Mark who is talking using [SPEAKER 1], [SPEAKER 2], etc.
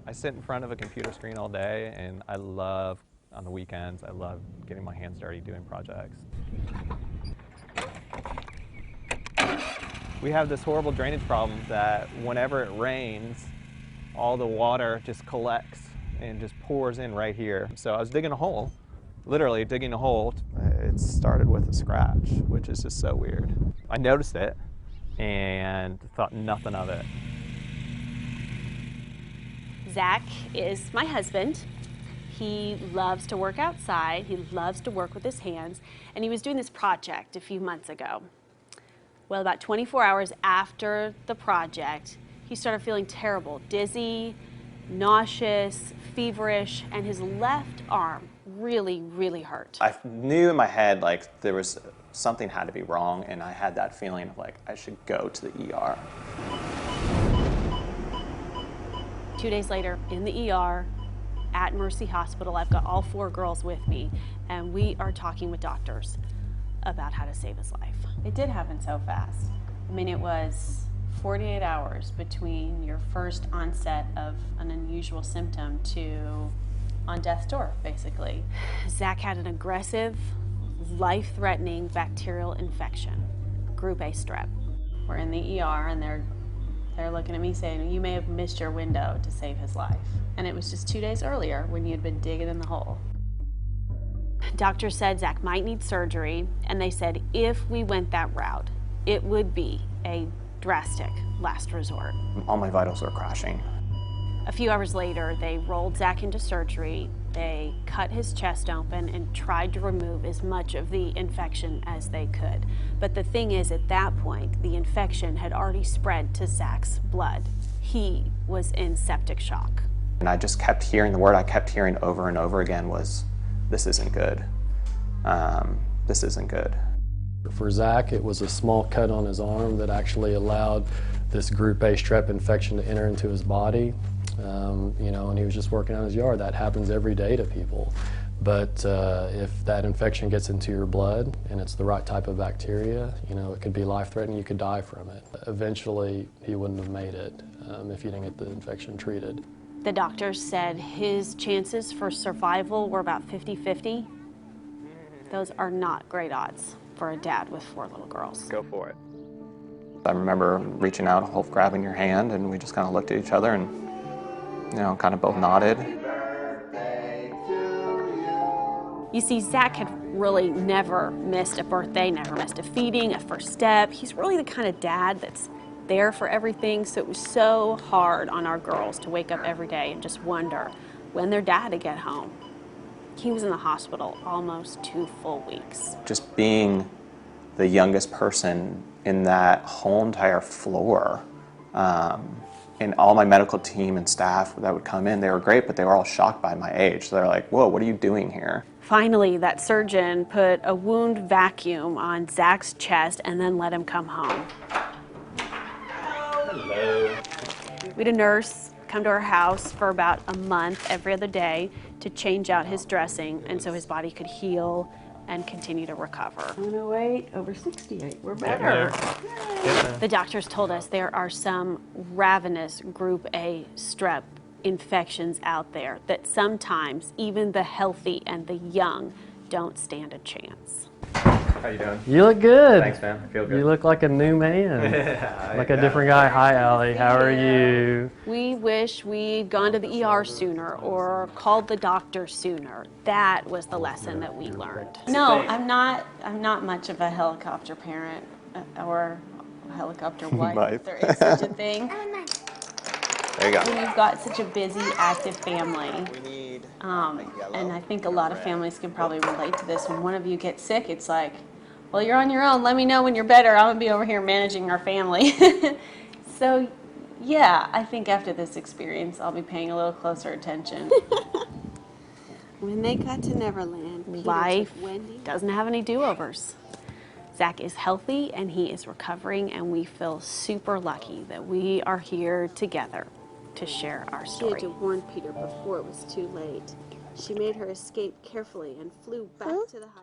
[SPEAKER 1] I sit in front of a computer screen all day, and I love, on the weekends, I love getting my hands dirty doing projects. We have this horrible drainage problem that whenever it rains, all the water just collects and just pours in right here. So I was digging a hole, literally digging a hole. It started with a scratch, which is just so weird. I noticed it and thought nothing of it.
[SPEAKER 2] Zach is my husband. He loves to work outside. He loves to work with his hands. And he was doing this project a few months ago. Well, about 24 hours after the project, he started feeling terrible, dizzy, nauseous, feverish, and his left arm really, really hurt.
[SPEAKER 1] I knew in my head like there was something had to be wrong, and I had that feeling of like I should go to the ER.
[SPEAKER 2] 2 days later, in the ER at Mercy Hospital, I've got all 4 girls with me, and we are talking with doctors about how to save his life.
[SPEAKER 3] It did happen so fast. I mean, it was 48 hours between your first onset of an unusual symptom to on death's door, basically.
[SPEAKER 2] Zach had an aggressive, life-threatening bacterial infection, group A strep.
[SPEAKER 3] We're in the ER and they're looking at me saying, you may have missed your window to save his life. And it was just 2 days earlier when you'd been digging in the hole.
[SPEAKER 2] Doctors said Zach might need surgery, and they said if we went that route, it would be a drastic last resort.
[SPEAKER 1] All my vitals were crashing.
[SPEAKER 2] A few hours later, they rolled Zach into surgery. They cut his chest open and tried to remove as much of the infection as they could. But the thing is, at that point, the infection had already spread to Zach's blood. He was in septic shock.
[SPEAKER 1] And I just kept hearing, the word I kept hearing over and over again was, this isn't good. This isn't good.
[SPEAKER 4] For Zach, it was a small cut on his arm that actually allowed this group A strep infection to enter into his body. You know, and he was just working on his yard. That happens every day to people. But if that infection gets into your blood and it's the right type of bacteria, you know, it could be life-threatening. You could die from it. Eventually, he wouldn't have made it if he didn't get the infection treated.
[SPEAKER 2] The doctors said his chances for survival were about 50-50. Those are not great odds for a dad with 4 little girls.
[SPEAKER 1] Go for it. I remember reaching out, Wolf grabbing your hand, and we just kind of looked at each other and, you know, kind of both nodded.
[SPEAKER 2] You see, Zach had really never missed a birthday, never missed a feeding, a first step. He's really the kind of dad that's there for everything, so it was so hard on our girls to wake up every day and just wonder when their dad would get home. He was in the hospital almost 2 full weeks.
[SPEAKER 1] Just being the youngest person in that whole entire floor, and all my medical team and staff that would come in, they were great, but they were all shocked by my age. So they're like, whoa, what are you doing here?
[SPEAKER 2] Finally, that surgeon put a wound vacuum on Zach's chest and then let him come home.
[SPEAKER 1] Hello.
[SPEAKER 2] We had a nurse come to our house for about a month every other day to change out his dressing, and so his body could heal and continue to recover.
[SPEAKER 3] 108 over 68, we're better.
[SPEAKER 2] The doctors told us there are some ravenous group A strep infections out there that sometimes even the healthy and the young don't stand a chance.
[SPEAKER 1] How you doing?
[SPEAKER 4] You look good.
[SPEAKER 1] Thanks, man. I feel good.
[SPEAKER 4] You look like a new man. Like a different guy. Hi, Allie. How are you?
[SPEAKER 2] We wish we'd gone to the ER sooner or called the doctor sooner. That was the lesson that we learned.
[SPEAKER 3] No, I'm not much of a helicopter parent or a helicopter wife, if there is such a thing.
[SPEAKER 1] There you go.
[SPEAKER 3] When you've got such a busy, active family, and I think a lot of families can probably relate to this. When one of you gets sick, it's like, well, you're on your own. Let me know when you're better. I'm going to be over here managing our family. So, yeah, I think after this experience, I'll be paying a little closer attention.
[SPEAKER 5] When they got to Neverland, Peter
[SPEAKER 2] Life
[SPEAKER 5] took Wendy.
[SPEAKER 2] doesn't have any do-overs. Zach is healthy and he is recovering, and we feel super lucky that we are here together to share our
[SPEAKER 5] She had
[SPEAKER 2] story.
[SPEAKER 5] to warn Peter before it was too late. She made her escape carefully and flew back to the house.